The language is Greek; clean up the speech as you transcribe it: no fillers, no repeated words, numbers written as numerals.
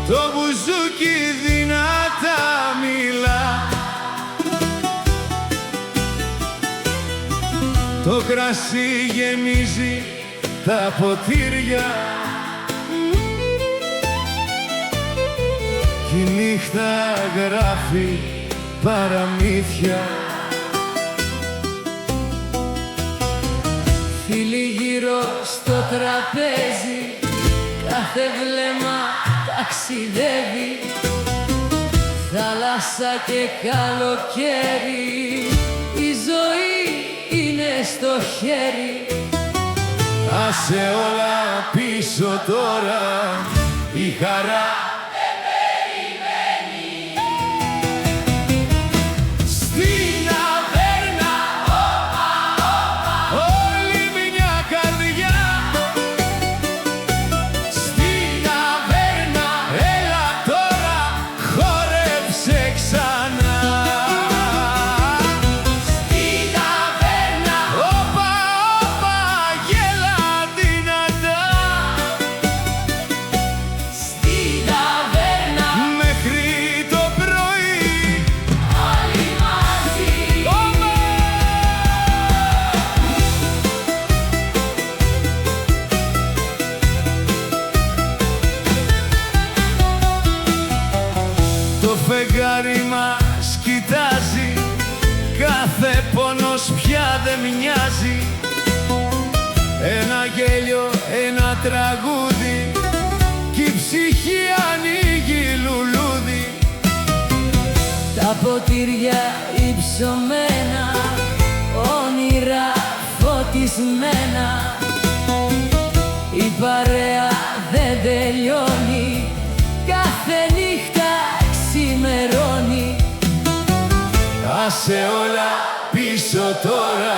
το μπουζούκι δυνατά μιλά, το κρασί γεμίζει τα ποτήρια κι η νύχτα γράφει παραμύθια. Φίλοι γύρω στο τραπέζι, κάθε βλέμμα ταξιδεύει, θάλασσα και καλοκαίρι, η ζωή είναι στο χέρι. Άσε όλα πίσω τώρα, η χαρά δεν περιμένει. στην ταβέρνα, όλη μια καρδιά. Στην ταβέρνα, έλα τώρα, χόρεψε ξανά. Στην ταβέρνα, Όπα, όπα, γέλα δυνατά. στην ταβέρνα, Μέχρι το πρωί. όλοι μαζί. Όπα! Το φεγγάρι μας κοιτάζει, κάθε πόνος πια δεν μοιάζει. Ένα γέλιο, ένα τραγούδι κι η ψυχή ανοίγει λουλούδι. Τα ποτήρια υψωμένα, όνειρα φωτισμένα, η παρέα δεν τελειώνει, κάθε νύχτα ξημερώνει. Άσε όλα πίσω τώρα,